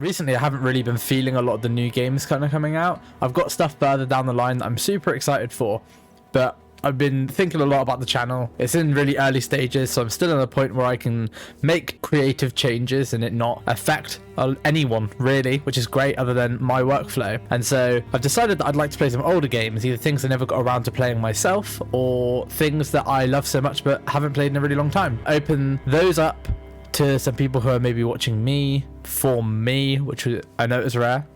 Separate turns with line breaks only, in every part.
Recently, I haven't really been feeling a lot of the new games kind of coming out. I've got stuff further down the line that I'm super excited for, but I've been thinking a lot about the channel. It's in really early stages, so I'm still at a point where I can make creative changes and it not affect anyone really, which is great other than my workflow. And so I've decided that I'd like to play some older games, either things I never got around to playing myself or things that I love so much but haven't played in a really long time. Open those up to some people who are maybe watching me for me, which I know is rare.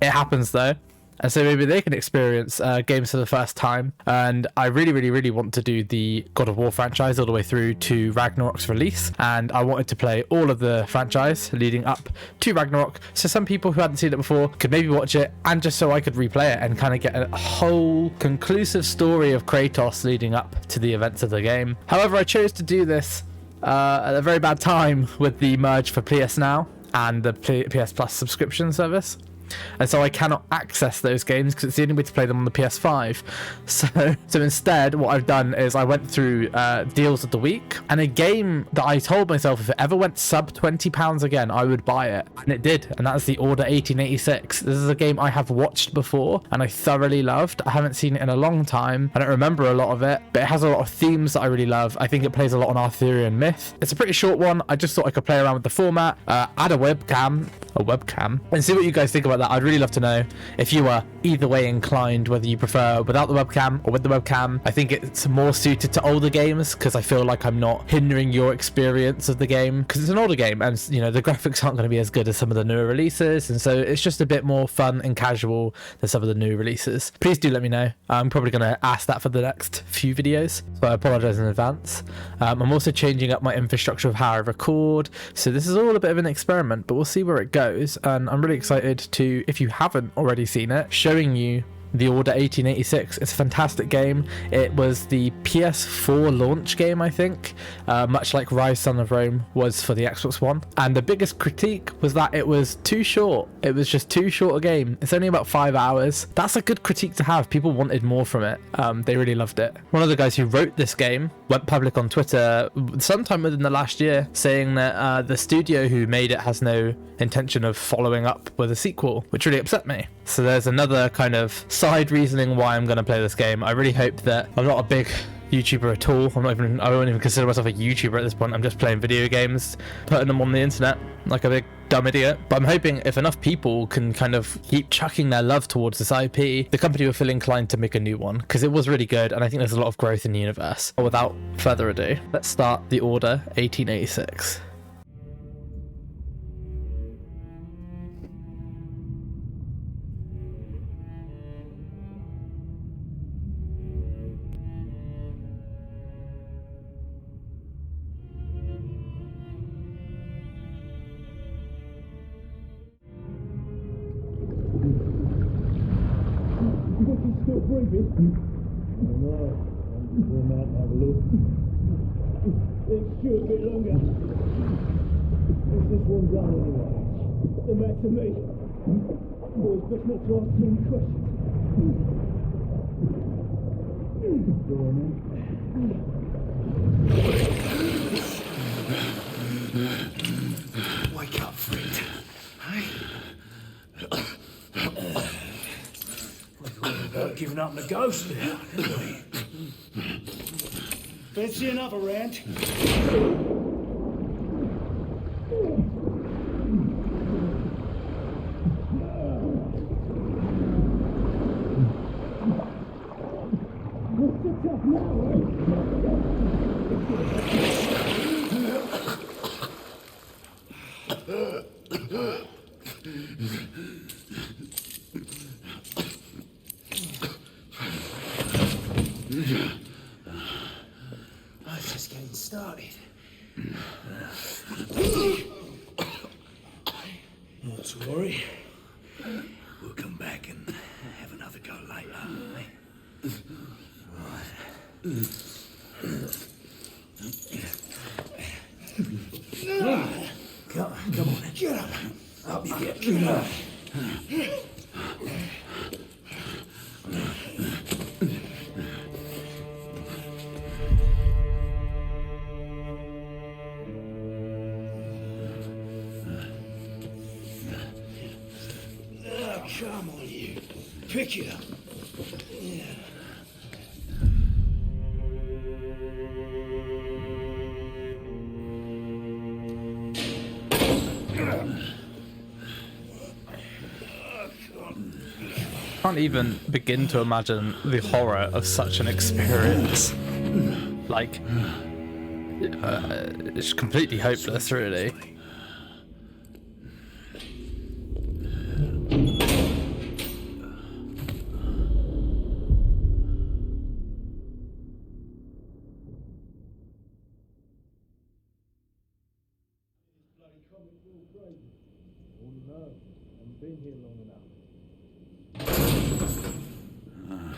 It happens though. And so maybe they can experience games for the first time. And I really want to do the God of War franchise all the way through to Ragnarok's release. And I wanted to play all of the franchise leading up to Ragnarok. So some people who hadn't seen it before could maybe watch it, and just so I could replay it and kind of get a whole conclusive story of Kratos leading up to the events of the game. However, I chose to do this at a very bad time with the merge for PS Now and the PS Plus subscription service. And so I cannot access those games because it's the only way to play them on the PS5. So instead, what I've done is I went through deals of the week, and a game that I told myself if it ever went sub £20 again, I would buy it, and it did. And that's the Order 1886. This is a game I have watched before and I thoroughly loved. I haven't seen it in a long time. I don't remember a lot of it, but it has a lot of themes that I really love. I think it plays a lot on Arthurian myth. It's a pretty short one. I just thought I could play around with the format, add a webcam, and see what you guys think about that. I'd really love to know if you are either way inclined, whether you prefer without the webcam or with the webcam. I think it's more suited to older games because I feel like I'm not hindering your experience of the game because it's an older game, and you know the graphics aren't going to be as good as some of the newer releases, and so it's just a bit more fun and casual than some of the new releases. Please do let me know. I'm probably going to ask that for the next few videos, so I apologize in advance. I'm also changing up my infrastructure of how I record, so this is all a bit of an experiment, but we'll see where it goes. And I'm really excited to, if you haven't already seen it, showing you the Order 1886. It's a fantastic game. It was the PS4 launch game, I think, much like Rise Son of Rome was for the Xbox One. And the biggest critique was that it was too short. It was just too short a game. It's only about 5 hours. That's a good critique to have. People wanted more from it. They really loved it. One of the guys who wrote this game went public on Twitter sometime within the last year, saying that the studio who made it has no intention of following up with a sequel, which really upset me. So there's another kind of side reasoning why I'm going to play this game. I really hope that I'm not a big YouTuber at all. I won't even consider myself a YouTuber at this point. I'm just playing video games, putting them on the internet like a big dumb idiot. But I'm hoping if enough people can kind of keep chucking their love towards this IP, the company will feel inclined to make a new one, because it was really good, and I think there's a lot of growth in the universe. Without further ado, let's start the Order 1886.
Still breathing? I don't know. We'll out and have a look. It's due a bit longer. What's this one done anyway? The matter to me. Boys, best not to ask too many questions. Go on then. Wake up, friend. Hey? About giving up the ghost now, didn't we? Fancy another round? What's the tough now, I was just getting started. Not to worry. We'll come back and have another go later, eh? Right. Come on, get up. Up you get. Get up. Come on, you. Pick it up. Yeah.
Can't even begin to imagine the horror of such an experience. Like, it's completely hopeless, really.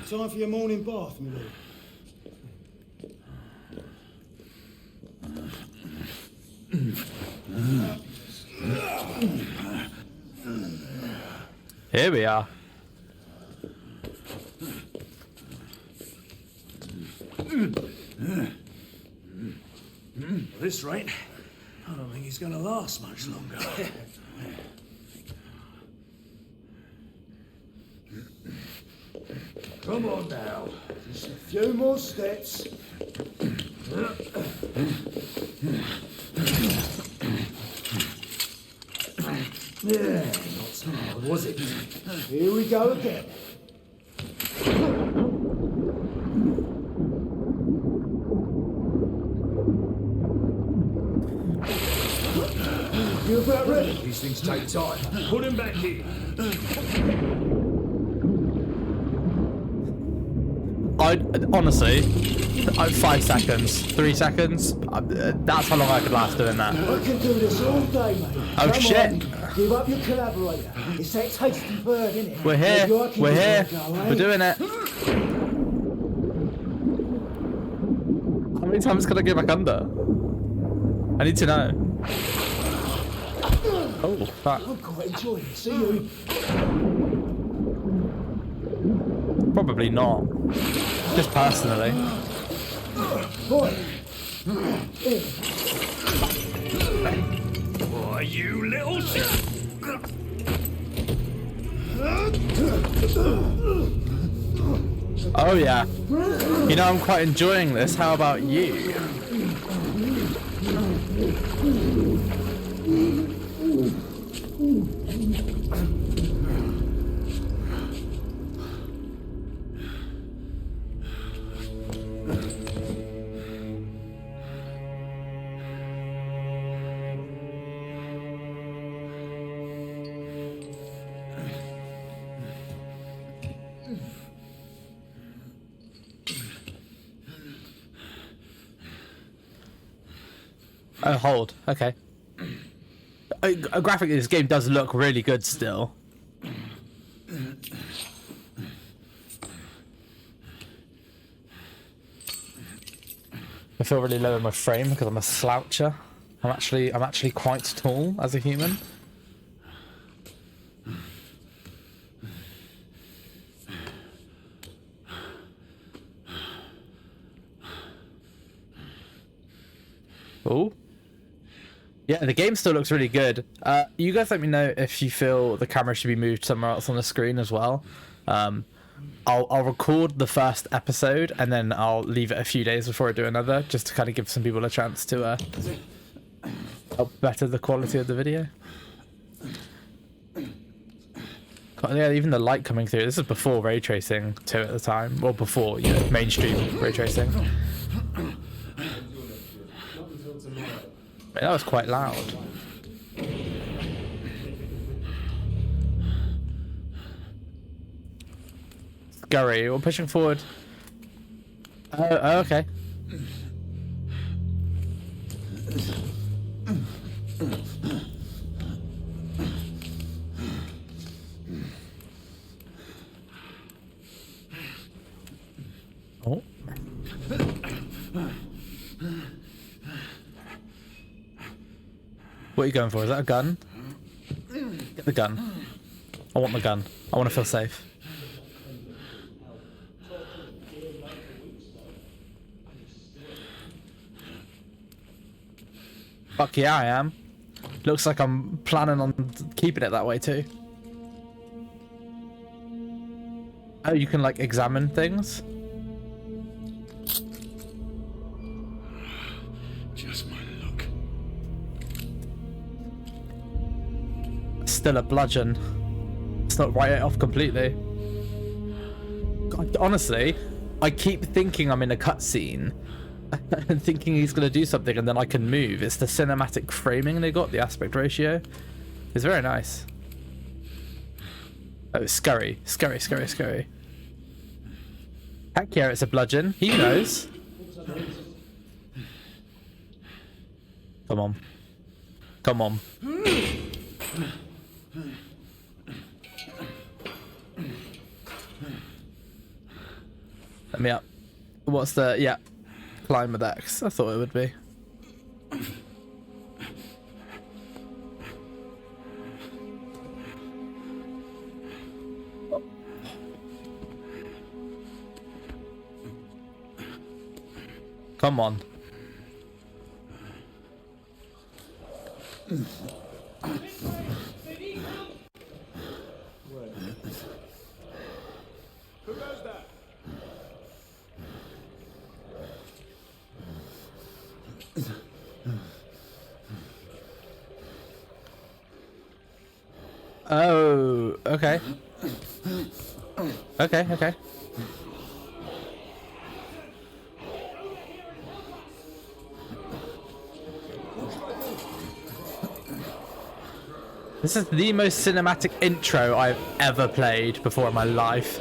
Time for your morning bath, my lord.
Here we are.
At this rate, I don't think he's going to last much longer. Come on now.
Just a few more steps.
Yeah, not so hard, was it?
Here we go again. You about ready?
These things take time. Put him back here.
Honestly, 5 seconds, 3 seconds. That's how long I could last doing that.
I can do this all day, mate.
Oh,
Come
shit.
on, give up your collaborator. It's that tasty bird, isn't it?
We're here.
Maybe I can
We're
give
here.
it a go, eh?
We're doing it. How many times can I get back under? I need to know. Oh, fuck.
I'm quite enjoying it. See you.
Probably not. Just personally.
Boy.
Why, you little shit!
Oh yeah. You know, I'm quite enjoying this. How about you? Oh, hold. Okay. Graphically, this game does look really good still. I feel really low in my frame because I'm a sloucher. I'm actually quite tall as a human. Oh. Yeah, the game still looks really good. You guys let me know if you feel the camera should be moved somewhere else on the screen as well. I'll record the first episode and then I'll leave it a few days before I do another, just to kind of give some people a chance to help better the quality of the video. But yeah, even the light coming through. This is before ray tracing 2 at the time, or before, you know, mainstream ray tracing. That was quite loud. Scurry, we're pushing forward. Oh, okay. Oh. What are you going for? Is that a gun? Get the gun. I want the gun. I want to feel safe. Fuck yeah, I am. Looks like I'm planning on keeping it that way too. Oh, you can like examine things.
Just my luck.
Still a bludgeon. Let's not write it off completely. God, honestly, I keep thinking I'm in a cutscene and thinking he's going to do something and then I can move. It's the cinematic framing they got, the aspect ratio. It's very nice. Oh, it's scurry. Scurry, scurry, scurry. Heck yeah, it's a bludgeon. He knows. Come on. Come on. Let me up. What's the... Yeah. Climb with X. I thought it would be. Come on.
Who does that?
Oh, okay. Okay, okay. This is the most cinematic intro I've ever played before in my life.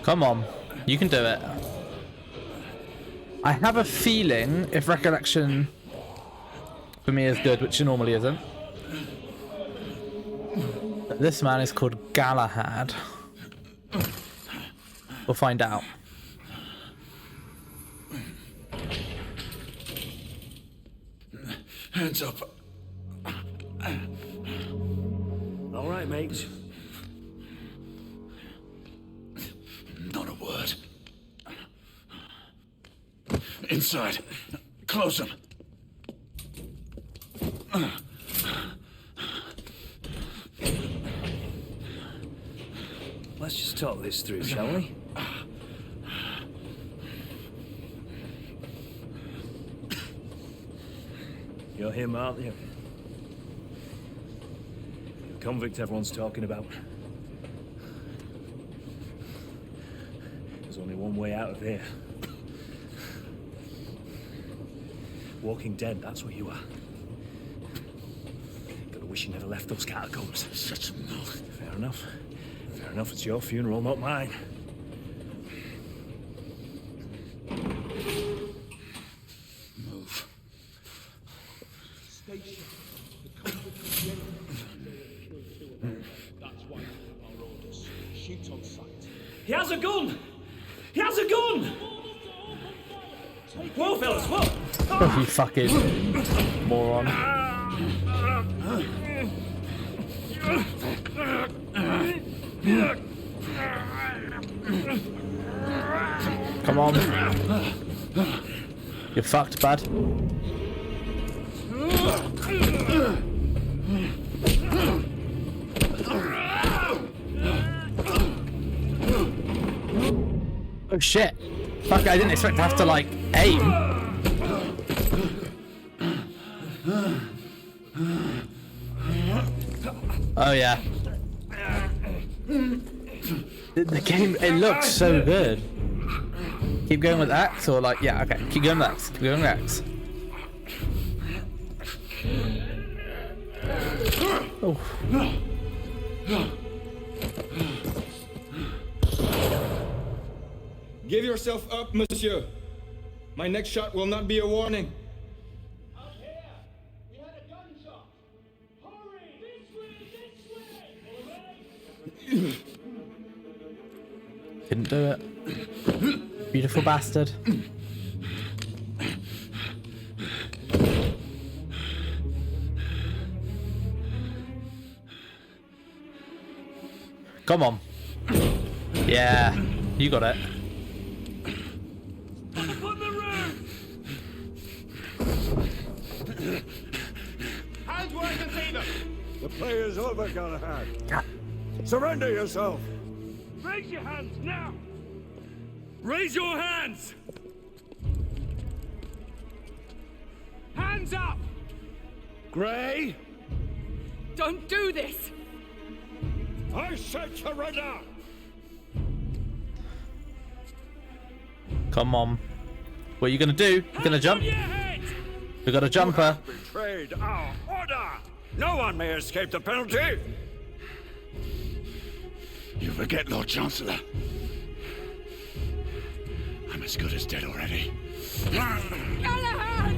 Come on, you can do it. I have a feeling, if recollection for me is good, which it normally isn't, that this man is called Galahad. We'll find out.
Hands up.
All right, mate.
Not a word. Inside. Close them.
Let's just talk this through, shall we? You're him, aren't you? The convict everyone's talking about. There's only one way out of here. Walking Dead, that's what you are. Gotta wish you never left those catacombs.
Such milk.
Fair enough. Fair enough, it's your funeral, not mine.
Move.
Station. The convict is the enemy. That's why our orders. Shoot on sight.
He has a gun! He has a gun! Whoa, fellas, whoa!
Oh, you fucking moron. Come on. You're fucked, bud. Oh shit. Fuck, I didn't expect to have to like aim. Oh yeah. The game, it looks so good. Keep going with X or like, yeah, okay. Keep going with X. Keep going with X. Oh.
Give yourself up, monsieur. My next shot will not be a warning.
Out here! We had a gunshot! Hurry! This way!
Didn't do it. Beautiful bastard. Come on. Yeah, you got it.
Up on the roof! Hands where I can see them!
The play is over, Galahad. Surrender yourself.
Raise your hands now! Raise your hands! Hands up!
Grey,
Don't do this!
I said surrender.
Come on. What are you gonna do? You gonna jump?
On your head!
We got a jumper.
Betrayed our order. No one may escape the penalty. You forget, Lord Chancellor. I'm as good as dead already.
Galahad!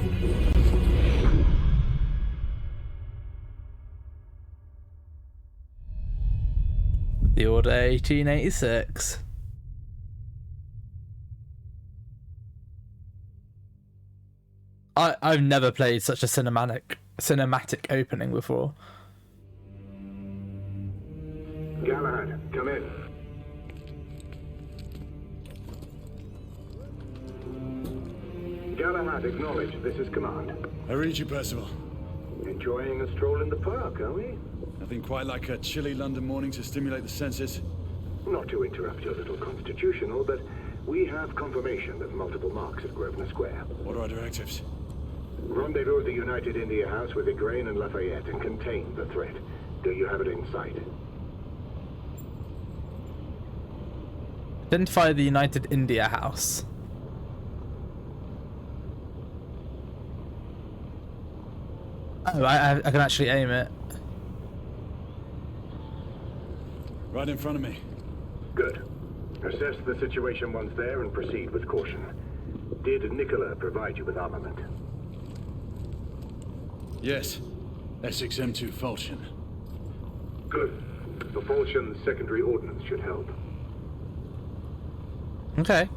The Order 1886. I've never played such a cinematic opening before.
Galahad, come in. Galahad, acknowledge this is command.
I read you, Percival.
Enjoying a stroll in the park, are we?
Nothing quite like a chilly London morning to stimulate the senses.
Not to interrupt your little constitutional, but we have confirmation of multiple marks at Grosvenor Square.
What are our directives?
Rendezvous at the United India House with Igraine and Lafayette and contain the threat. Do you have it in sight?
Identify the United India House. Oh, I can actually aim it.
Right in front of me.
Good. Assess the situation once there and proceed with caution. Did Nicola provide you with armament?
Yes. Essex M2 Falchion.
Good. The Falchion's secondary ordnance should help.
Okay.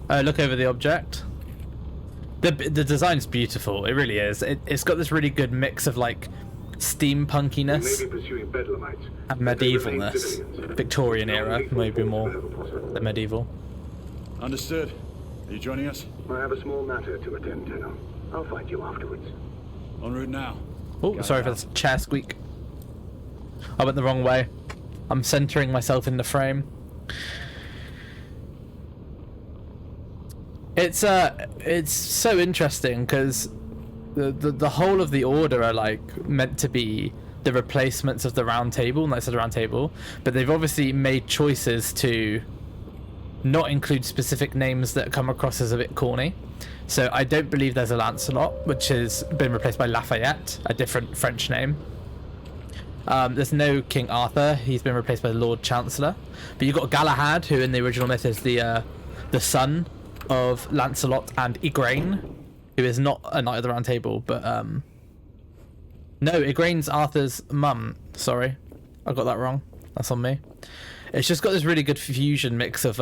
Look over the object. The design's beautiful. It really is. It's got this really good mix of like steampunkiness
We may be pursuing bedlamites.
and
but they remain
medievalness.
civilians.
Victorian era,
Strongly
maybe
forward
more
wherever possible.
than medieval.
Understood. Are you joining us?
I have a small matter to attend to. I'll find you afterwards.
En route now.
Oh, sorry for the chair squeak. I went the wrong way. I'm centering myself in the frame. It's so interesting because the whole of the Order are like meant to be the replacements of the Round Table, Knights of the Round Table, but they've obviously made choices to not include specific names that come across as a bit corny. So I don't believe there's a Lancelot, which has been replaced by Lafayette, a different French name. There's no King Arthur, he's been replaced by the Lord Chancellor. But you've got Galahad, who in the original myth is the son of Lancelot and Igraine, who is not a Knight of the Round Table, but no, Igraine's Arthur's mum. Sorry, I got that wrong. That's on me. It's just got this really good fusion mix of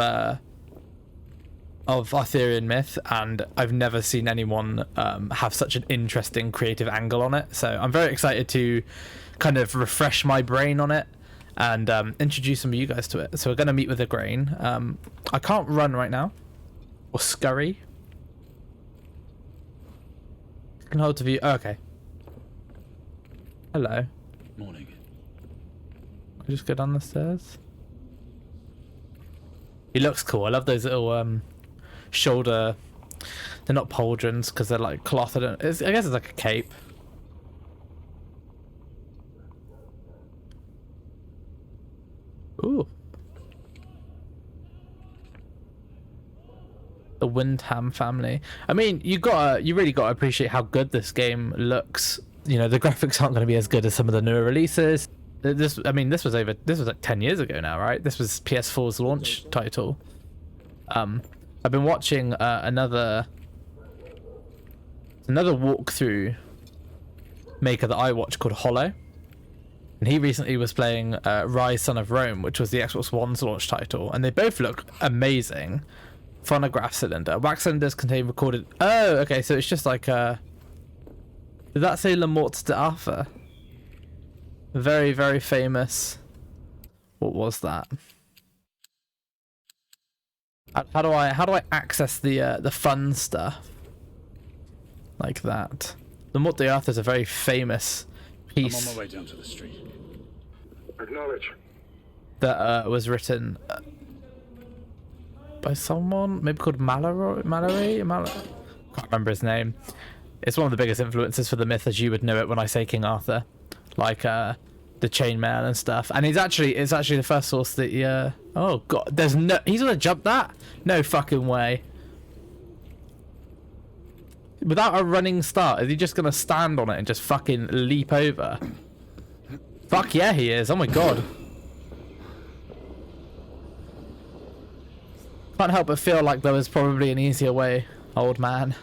Arthurian myth, and I've never seen anyone have such an interesting creative angle on it. So I'm very excited to kind of refresh my brain on it and introduce some of you guys to it. So we're going to meet with Igraine. I can't run right now. Or scurry. You can hold to view. Oh, okay. Hello.
Morning.
I just go down the stairs. He looks cool. I love those little shoulder. They're not pauldrons because they're like cloth. I guess it's like a cape. Ooh. The Windham family. I mean, you really gotta appreciate how good this game looks. You know, the graphics aren't going to be as good as some of the newer releases. This was like 10 years ago now, right? This was PS4's launch title. I've been watching another walkthrough maker that I watch called Hollow, and he recently was playing Rise Son of Rome, which was the Xbox One's launch title, and they both look amazing. Phonograph cylinder. Wax cylinders contain recorded. Oh, okay, so it's just like a. Did that say Le Morte d'Arthur? Very, very famous What was that? How do I access the fun stuff like that? The Morte d'Arthur is a very famous piece.
I'm on my way down to the street.
Acknowledge.
That was written by someone maybe called Mallory. Can't remember his name. It's one of the biggest influences for the myth, as you would know it when I say King Arthur, like the chainmail and stuff. And it's actually the first source that oh god, he's gonna jump that? No fucking way. Without a running start, is he just gonna stand on it and just fucking leap over? Fuck yeah, he is. Oh my god. Can't help but feel like there was probably an easier way, old man.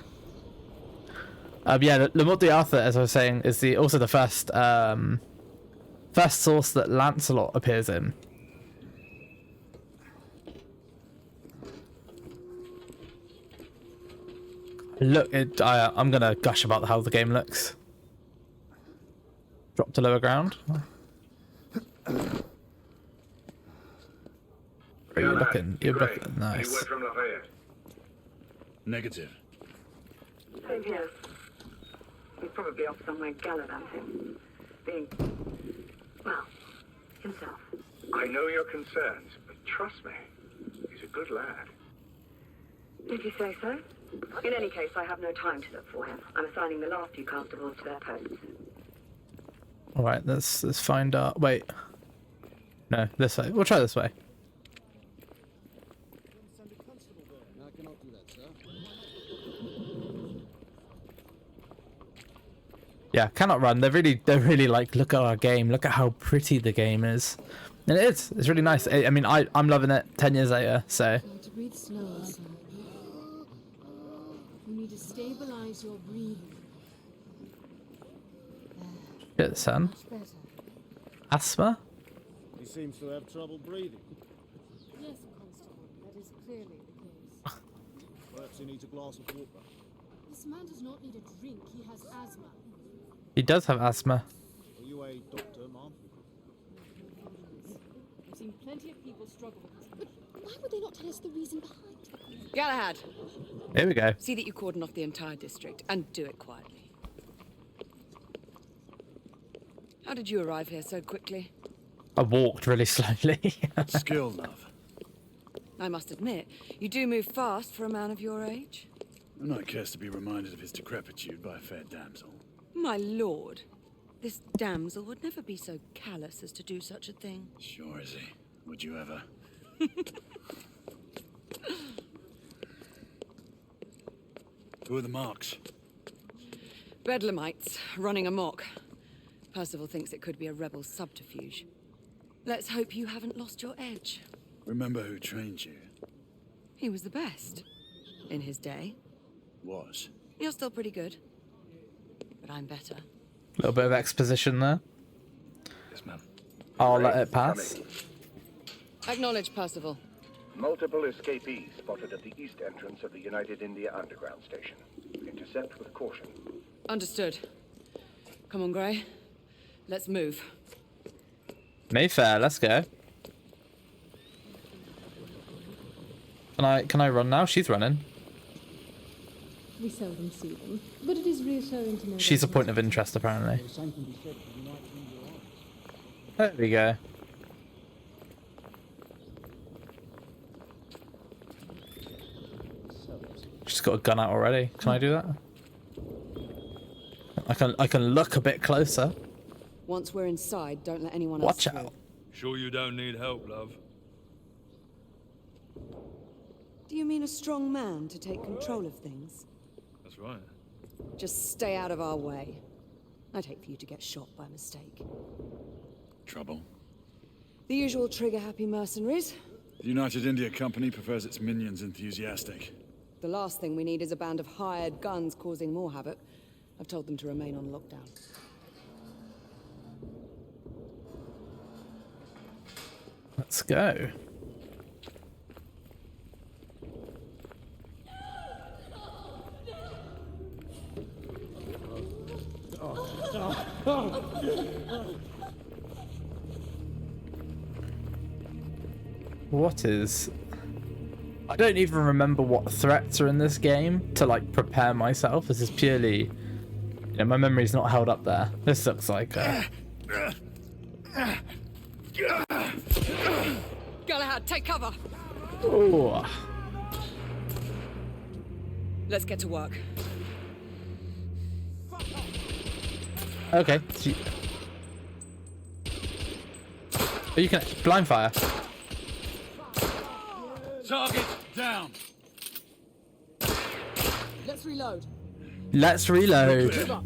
Yeah, Le Morte d'Arthur, as I was saying, is also the first source that Lancelot appears in. Look, I'm gonna gush about how the game looks. Drop to lower ground. You're looking nice.
Any word from Lafayette?
Negative.
Same here. He's probably off somewhere gallivanting. Being, well, himself.
I know your concerns, but trust me, he's a good lad.
If you say so. In any case, I have no time to look for him. I'm assigning the last few constables to their posts.
All right, let's find out. Wait, no, this way. We'll try this way. Yeah, cannot run. They're really like, look at our game. Look at how pretty the game is, and it's really nice. I mean, I'm loving it. 10 years later, so.
To breathe slower, sir. You need to stabilize your breathing.
Shit, son.
Much better.
Asthma?
He seems to have trouble breathing.
Yes, Constable. That is clearly the case.
Perhaps he needs a glass of water.
This man does not need a drink. He has asthma.
He does have asthma.
Are you a doctor, ma'am?
I've seen plenty of people struggle with this. But why would they not tell us the reason behind?
Galahad,
Here we go.
see that you cordon off the entire district, and do it quietly. How did you arrive here so quickly?
I walked really slowly.
Skill, love.
I must admit, you do move fast for a man of your age.
I'm not cares to be reminded of his decrepitude by a fair damsel.
My lord, this damsel would never be so callous as to do such a thing.
Sure is he. Would you ever? Who are the marks?
Bedlamites, running amok. Percival thinks it could be a rebel subterfuge. Let's hope you haven't lost your edge.
Remember who trained you?
He was the best. In his day.
Was.
You're still pretty good. But I'm better.
A little bit of exposition there.
Yes, ma'am.
I'll let it pass.
Acknowledge, Percival.
Multiple escapees spotted at the east entrance of the United India Underground Station. Intercept with caution.
Understood. Come on, Grey. Let's move.
Mayfair, let's go. Can I run now? She's running.
We seldom see them, but it is reassuring to know.
She's a point of interest, apparently. There we go. She's got a gun out already. Can I do that? I can look a bit closer.
Once we're inside, don't let anyone
Watch
else
out.
Sure you don't need help, love?
Do you mean a strong man to take control of things?
That's right.
Just stay out of our way. I'd hate for you to get shot by mistake.
Trouble.
The usual trigger-happy mercenaries.
The United India Company prefers its minions enthusiastic.
The last thing we need is a band of hired guns causing more havoc. I've told them to remain on lockdown.
Let's go. What is... I don't even remember what threats are in this game to like prepare myself. This is purely... You know, my memory's not held up there. This looks like...
Galahad, take cover!
Ooh.
Let's get to work.
Okay. You can blind fire.
Target down.
Let's reload.
Let's reload.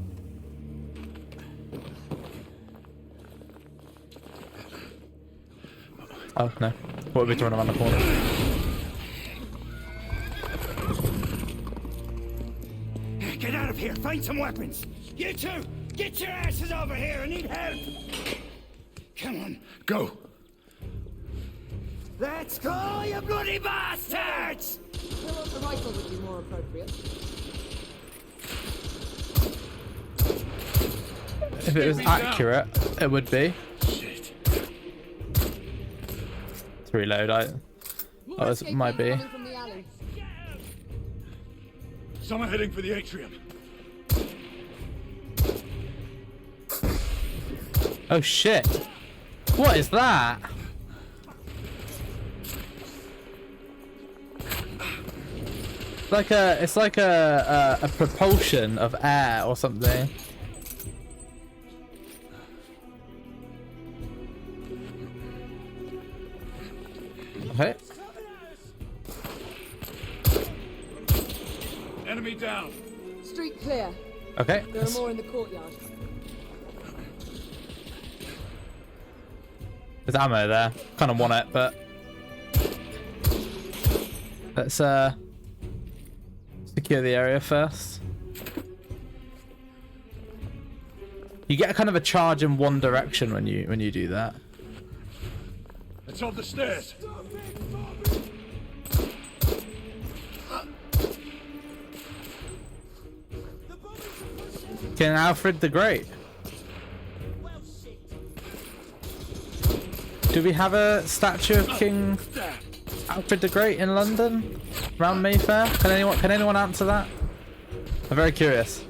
Oh no. What are we throwing around the corner?
Get out of here! Find some weapons! You two! Get your asses over here! I need help! Come on.
Go.
Let's go, you bloody bastards!
The rifle would be more appropriate.
If it was accurate, it would be.
Shit.
To reload, might be.
From the alley.
Someone heading for the atrium.
Oh shit! What is that? It's like a propulsion of air or something. Okay.
Enemy down.
Street clear.
Okay.
There are more in the courtyard.
There's ammo there. Kind of want it, but let's secure the area first. You get kind of a charge in one direction when you do that.
It's on the stairs.
King Alfred the Great. Do we have a statue of King Alfred the Great in London around Mayfair? Can anyone answer that? I'm very curious.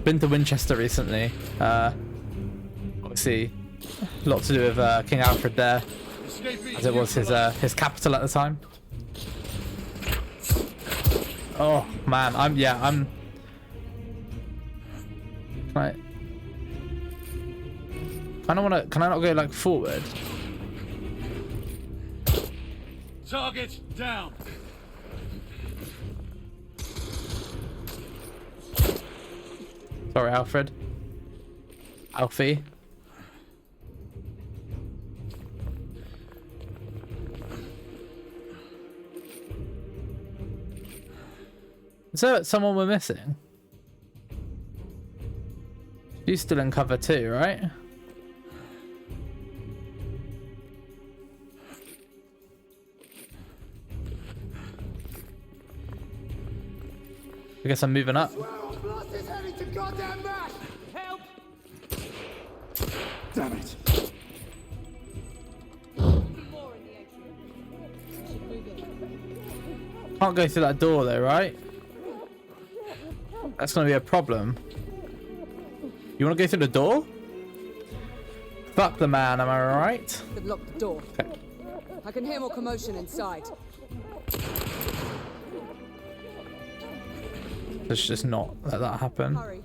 Been to Winchester recently. Obviously, a lot to do with King Alfred there, as it was his capital at the time. Oh man, I'm. Right. Can I not go like forward?
Target down.
Sorry, Alfred. Alfie. Is there someone we're missing? She's still in cover too, right? I guess I'm moving up.
Help! Damn it!
Can't go through that door though, right? That's gonna be a problem. You wanna go through the door? Fuck the man, am I right?
They've locked the door.
Okay.
I can hear more commotion inside.
Let's just not let that happen.
Hurry.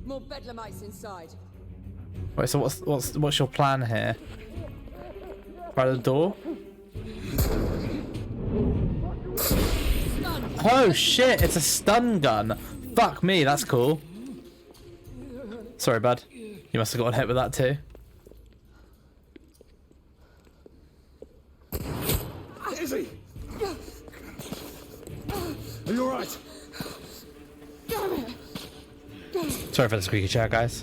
More bedlamites inside.
Wait, so what's your plan here? By the door? Oh shit, it's a stun gun. Fuck me, that's cool. Sorry, bud. You must have got hit with that too.
Izzy! Are you alright?
Sorry for the squeaky chair, guys.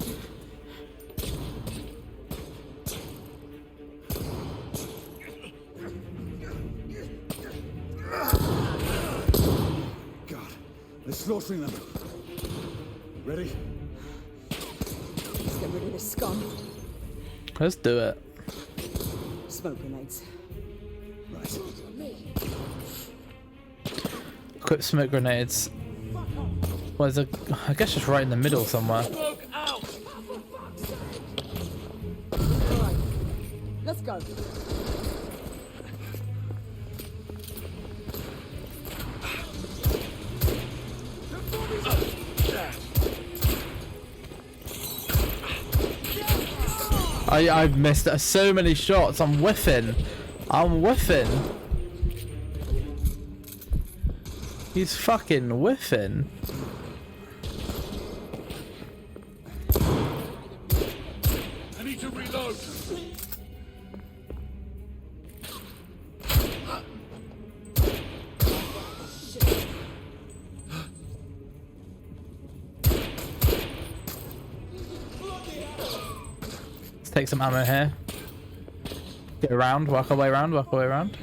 God, they're slaughtering them. Ready?
Let's get rid of this scum.
Let's do it.
Smoke grenades.
Right.
Equip smoke grenades. Well, there's a, I guess just right in the middle somewhere.
Smoke out!
Alright, let's go.
I've missed so many shots. I'm whiffing. I'm whiffing. He's fucking whiffing.
I need to reload.
Let's take some ammo here. Get around, work our way around, work our way around.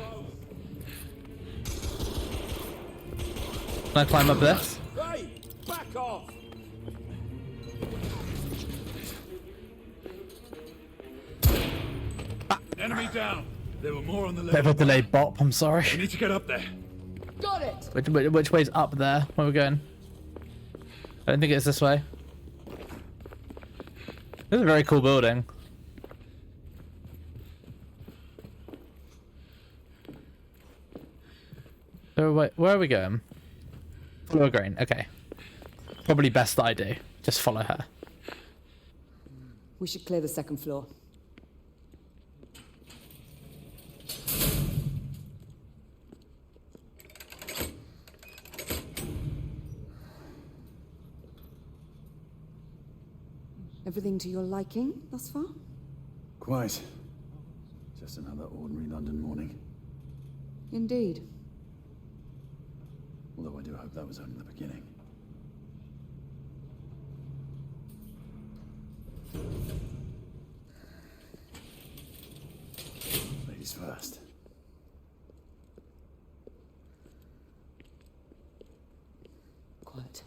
Can I climb up this?
Hey, back off! Enemy down. There were more on the
Bit of a
left.
delayed bop, I'm sorry.
We need to get up there.
Got it!
Which way's up there? Where are we going? I don't think it's this way. This is a very cool building. So wait, where are we going? Follow a grain, okay. Probably best that I do. Just follow her.
We should clear the second floor. Everything to your liking thus far?
Quite. Just another ordinary London morning.
Indeed.
Although I do hope that was only the beginning. Ladies first.
Quiet.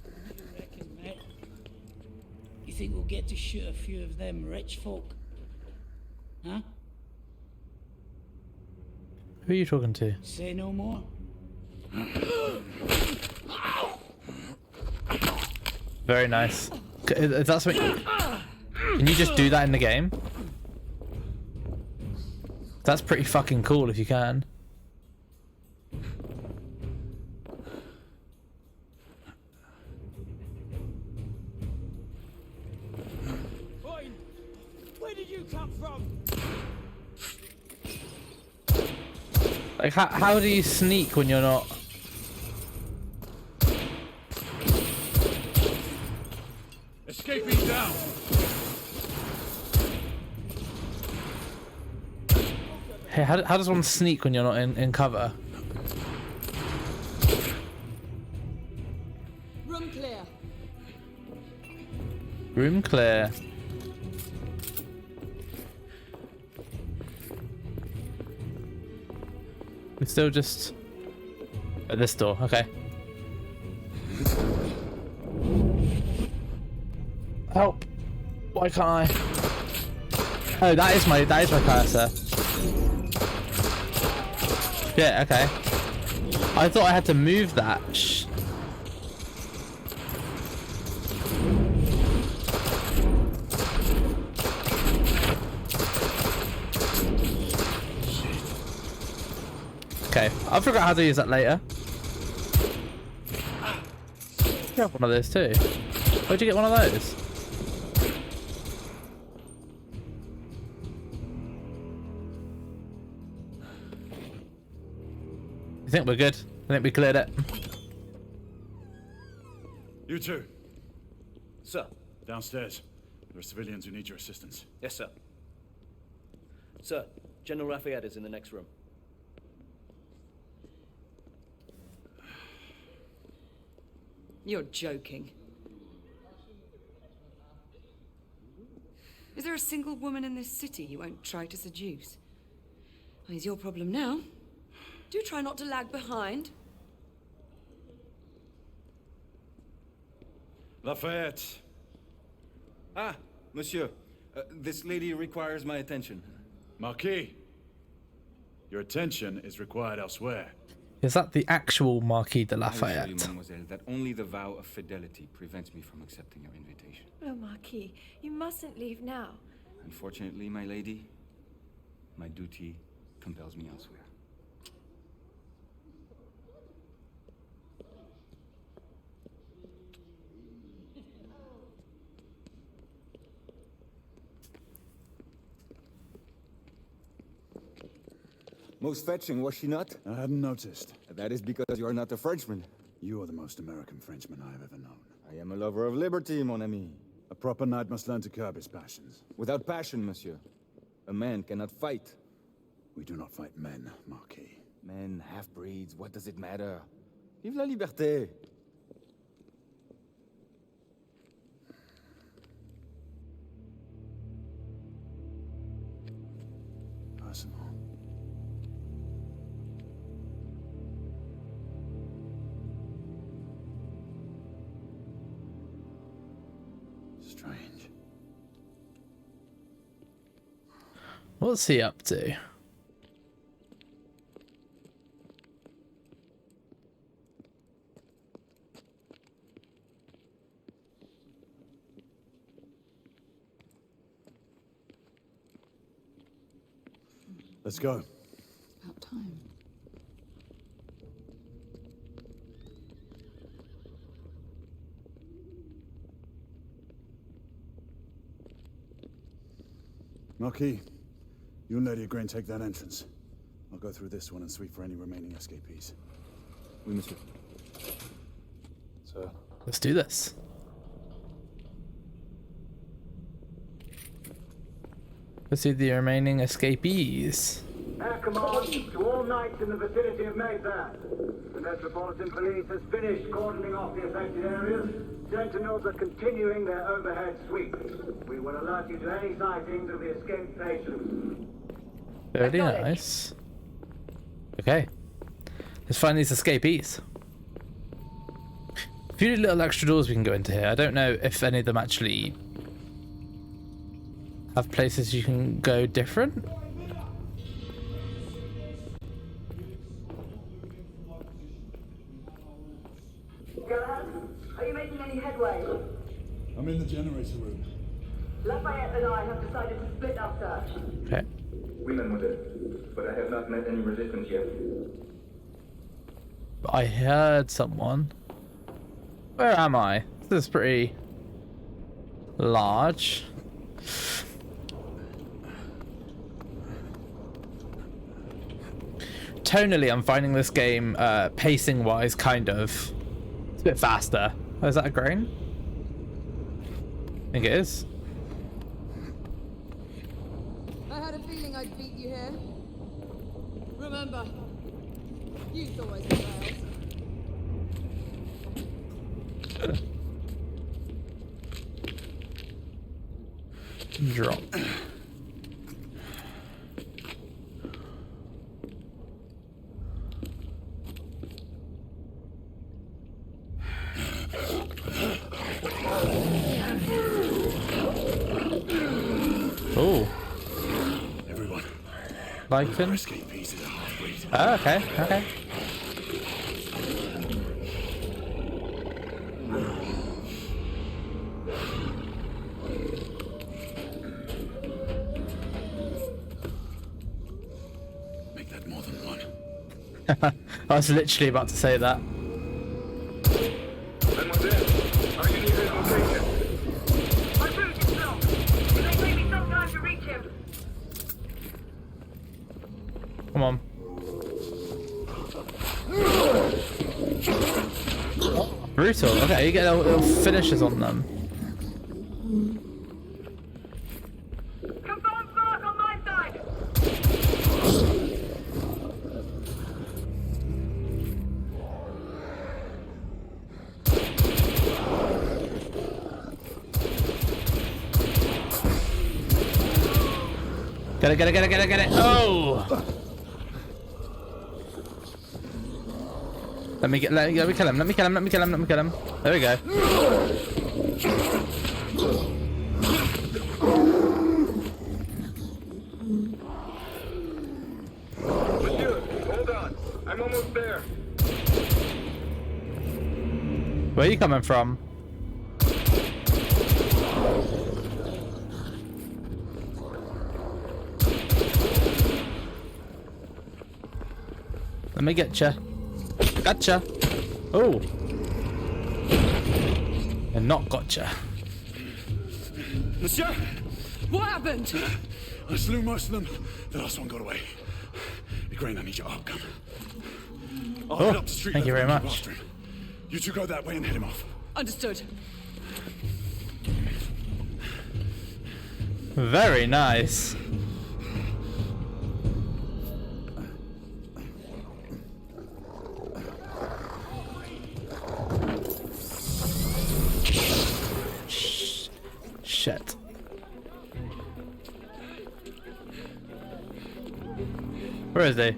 What do you reckon, mate? You think we'll get to shoot a few of them rich folk? Huh?
Who are you talking to?
Say no more.
Very nice. Is that something? Can you just do that in the game? That's pretty fucking cool if you can.
Boy, where did you come from?
Like, how do you sneak when you're not?
Escaping down.
Hey, how does one sneak when you're not in cover?
Room clear.
Room clear. We're still just at this door. Okay. Help! Why can't I? Oh, that is my cursor. Yeah. Okay. I thought I had to move that. Shh. Okay, I'll figure out how to use that later. You have one of those too. Where'd you get one of those? I think we're good. I think we cleared it.
You two,
Sir.
downstairs. There are civilians who need your assistance.
Yes, sir. Sir, General Lafayette is in the next room.
You're joking. Is there a single woman in this city you won't try to seduce? It's your problem now. Do try not to lag behind.
Lafayette.
Ah, monsieur. This lady requires my attention.
Marquis.
Your attention is required elsewhere.
Is that the actual Marquis de
I assure you,
Lafayette?
mademoiselle, that only the vow of fidelity prevents me from accepting your invitation.
Oh, Marquis, you mustn't leave now.
Unfortunately, my lady, my duty compels me elsewhere.
Most fetching, was she not?
I hadn't noticed.
That is because you are not a Frenchman.
You are the most American Frenchman I have ever known.
I am a lover of liberty, mon ami.
A proper knight must learn to curb his passions.
Without passion, monsieur. A man cannot fight.
We do not fight men, Marquis.
Men, half-breeds, what does it matter? Vive la liberté!
Personal. Strange.
What's he up to?
Let's go.
About time.
Marquis, you and Lady Grain take that entrance. I'll go through this one and sweep for any remaining escapees.
Oui, monsieur.
Sir.
Let's do this. Let's see the remaining escapees.
Air command to all knights in the vicinity of Mayfair. The Metropolitan Police has finished cordoning off the affected areas. Sentinels are continuing their overhead sweep. We will alert you to any sightings of the escaped patients.
Very nice. Okay. Let's find these escapees. A few little extra doors we can go into here. I don't know if any of them actually have places you can go different.
Are you making any headway?
I'm in the generator room.
Lafayette and I have decided to split our search.
Okay.
Oui, mademoiselle, but I have not met any resistance yet.
I heard someone. Where am I? This is pretty large. Tonally, I'm finding this game, pacing-wise, kind of... It's a bit faster. Oh, is that a grain? I think it is.
I had a feeling I'd beat you here. Remember, youth always prevails.
Drop. Oh.
Everyone.
Lycan?
Escapees is a half-breed.
Oh, okay, okay.
Make that more than one.
I was literally about to say that.
Mademoiselle, are you near his location?
My boot is blocked. It may take me some time to reach him.
Come on. Brutal. Okay, you get little finishes on them.
Confirm mark on my side.
Get it, get it, get it, get it, get it. Oh! Let me kill him, let me kill him, let me kill him, let me kill him. There we go.
I'm almost there.
Where are you coming from? Let me get you. Gotcha. Oh. And not gotcha.
Monsieur!
What happened?
I slew most of them. The last one got away. Grain, I need your arc gun. I'll head up the street.
Thank you very
and keep
much.
after him. You two go that way and head him off.
Understood.
Very nice. Shit. Where is he?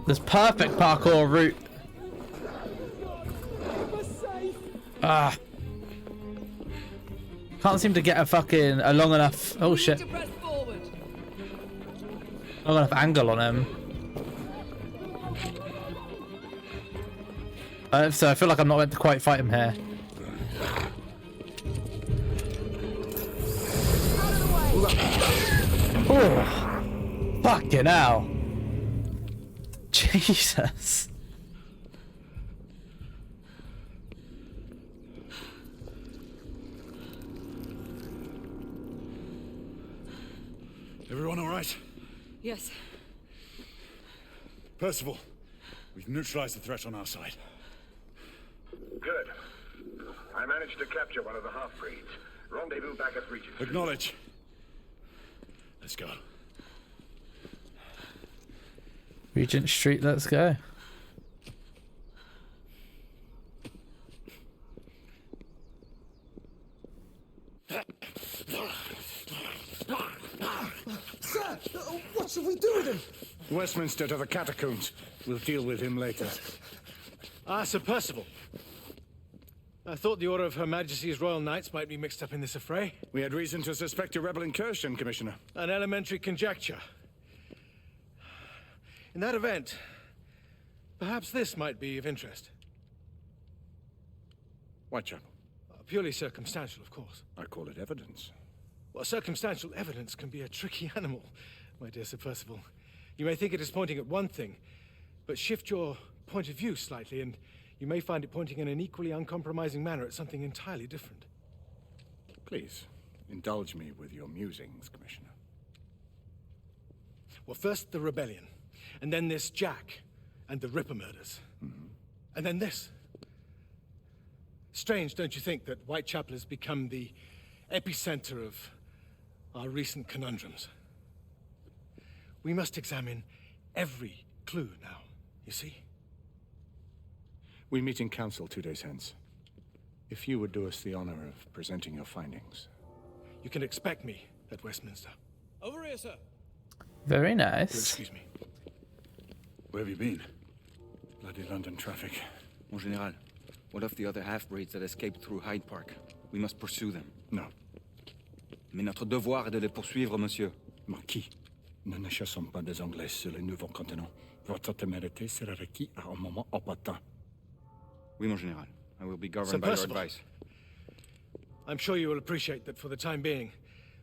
This perfect parkour route. Ah. Can't seem to get a long enough. Oh shit. Long enough angle on him. So I feel like I'm not meant to quite fight him here. Oh, fucking hell. Jesus.
Everyone all right?
Yes.
Percival, we've neutralized the threat on our side.
Good. I managed to capture one of the half-breeds. Rendezvous back at Regent.
Acknowledge. Let's go.
Regent Street, let's go.
Sir, what should we do with him?
Westminster to the catacombs. We'll deal with him later.
Ah, Sir Percival. I thought the Order of Her Majesty's Royal Knights might be mixed up in this affray.
We had reason to suspect a rebel incursion, Commissioner.
An elementary conjecture. In that event, perhaps this might be of interest.
Whitechapel.
Purely circumstantial, of course.
I call it evidence.
Well, circumstantial evidence can be a tricky animal, my dear Sir Percival. You may think it is pointing at one thing, but shift your point of view slightly and you may find it pointing in an equally uncompromising manner at something entirely different.
Please, indulge me with your musings, Commissioner.
Well, first the rebellion, and then this Jack and the Ripper murders. And then this. Strange, don't you think, that Whitechapel has become the epicenter of our recent conundrums? We must examine every clue now, you see?
We meet in council 2 days hence. If you would do us the honor of presenting your findings.
You can expect me at Westminster.
Over here, sir.
Very nice.
Excuse me.
Where have you been? Bloody London traffic.
Mon Général, what of the other half-breeds that escaped through Hyde Park? We must pursue them.
No.
Mais notre devoir est de les poursuivre, monsieur.
Marquis, nous ne chassons pas des Anglais sur le nouveau continent. Votre témérité sera requis à un moment opportun.
Oui, mon Général. I will be
Sir
governed by your
Percival,
advice.
I'm sure you will appreciate that for the time being,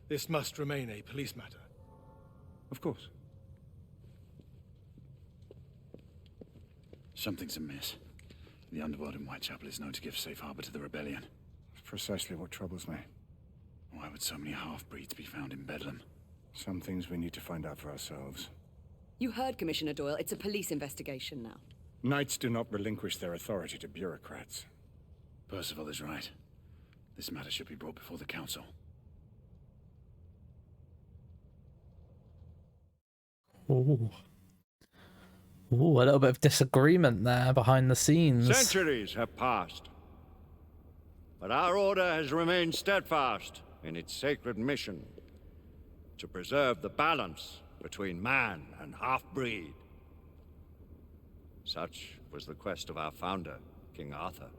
this must remain a police matter.
Of course.
Something's amiss. The underworld in Whitechapel is known to give safe harbor to the rebellion.
It's precisely what troubles me.
Why would so many half-breeds be found in Bedlam?
Some things we need to find out for ourselves.
You heard Commissioner Doyle. It's a police investigation now.
Knights do not relinquish their authority to bureaucrats.
Percival is right. This matter should be brought before the council.
Ooh. Ooh, a little bit of disagreement there behind the scenes.
Centuries have passed, but our order has remained steadfast in its sacred mission to preserve the balance between man and half-breed. Such was the quest of our founder, King Arthur.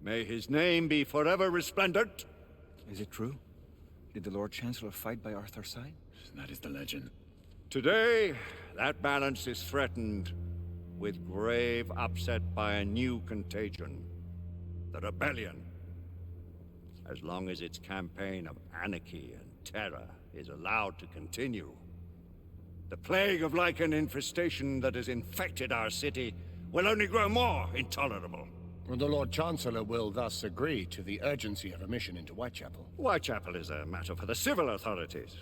May his name be forever resplendent.
Is it true? Did the Lord Chancellor fight by Arthur's side?
That is the legend.
Today, that balance is threatened with grave upset by a new contagion. The rebellion. As long as its campaign of anarchy and terror is allowed to continue, the plague of lichen infestation that has infected our city will only grow more intolerable.
The Lord Chancellor will thus agree to the urgency of a mission into Whitechapel.
Whitechapel is a matter for the civil authorities.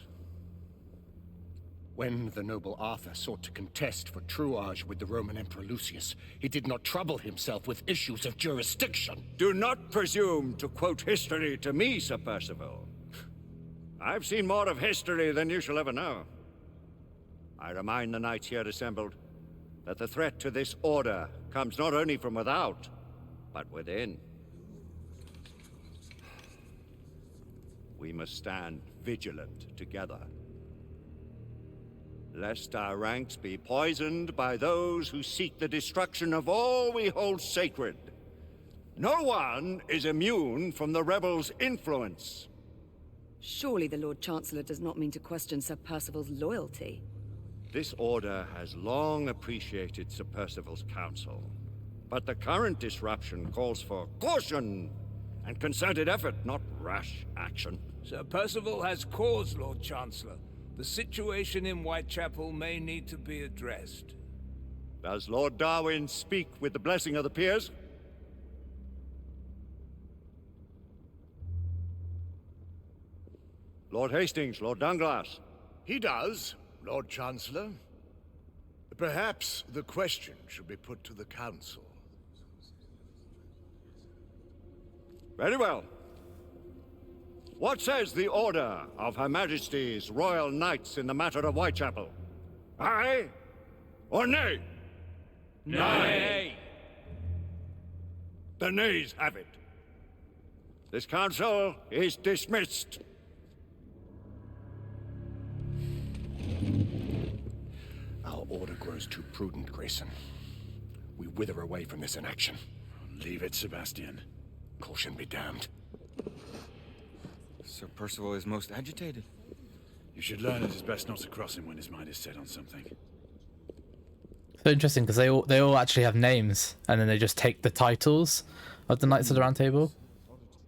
When the noble Arthur sought to contest for truage with the Roman Emperor Lucius, he did not trouble himself with issues of jurisdiction.
Do not presume to quote history to me, Sir Percival. I've seen more of history than you shall ever know. I remind the knights here assembled that the threat to this order comes not only from without, but within. We must stand vigilant together, lest our ranks be poisoned by those who seek the destruction of all we hold sacred. No one is immune from the rebels' influence.
Surely the Lord Chancellor does not mean to question Sir Percival's loyalty.
This order has long appreciated Sir Percival's counsel, but the current disruption calls for caution and concerted effort, not rash action.
Sir Percival has cause, Lord Chancellor. The situation in Whitechapel may need to be addressed.
Does Lord Darwin speak with the blessing of the peers? Lord Hastings, Lord Dunglass.
He does, Lord Chancellor. Perhaps the question should be put to the Council.
Very well. What says the Order of Her Majesty's Royal Knights in the matter of Whitechapel? Aye or nay?
Nay.
The nays have it. This council is dismissed.
Our order grows too prudent, Grayson. We wither away from this inaction.
Leave it, Sebastian.
Caution be damned.
Sir Percival is most agitated.
You should learn it is best not to cross him when his mind is set on something.
So interesting, because they all actually have names, and then they just take the titles of the Knights of the Round Table.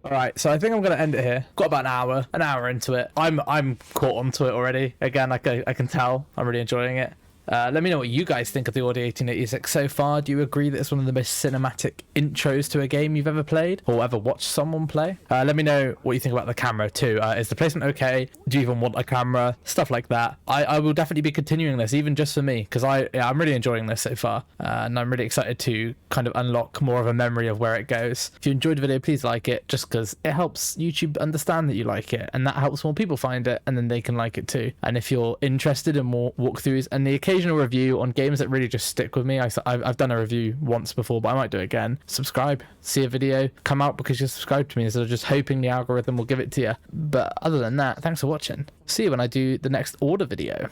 All right, so I think I'm going to end it here. Got about an hour into it. I'm caught onto it already. Again, I can tell I'm really enjoying it. Let me know what you guys think of the Audi 1886 so far. Do you agree that it's one of the most cinematic intros to a game you've ever played or ever watched someone play? Let me know what you think about the camera too. Is the placement okay? Do you even want a camera? Stuff like that. I will definitely be continuing this, even just for me, because I'm really enjoying this so far, and I'm really excited to kind of unlock more of a memory of where it goes. If you enjoyed the video, please like it, just because it helps YouTube understand that you like it, and that helps more people find it, and then they can like it too. And if you're interested in more walkthroughs and the occasional review on games that really just stick with me, I've done a review once before, but I might do it again. Subscribe, see a video come out because you subscribed to me instead of just hoping the algorithm will give it to you. But other than that, thanks for watching. See you when I do the next order video.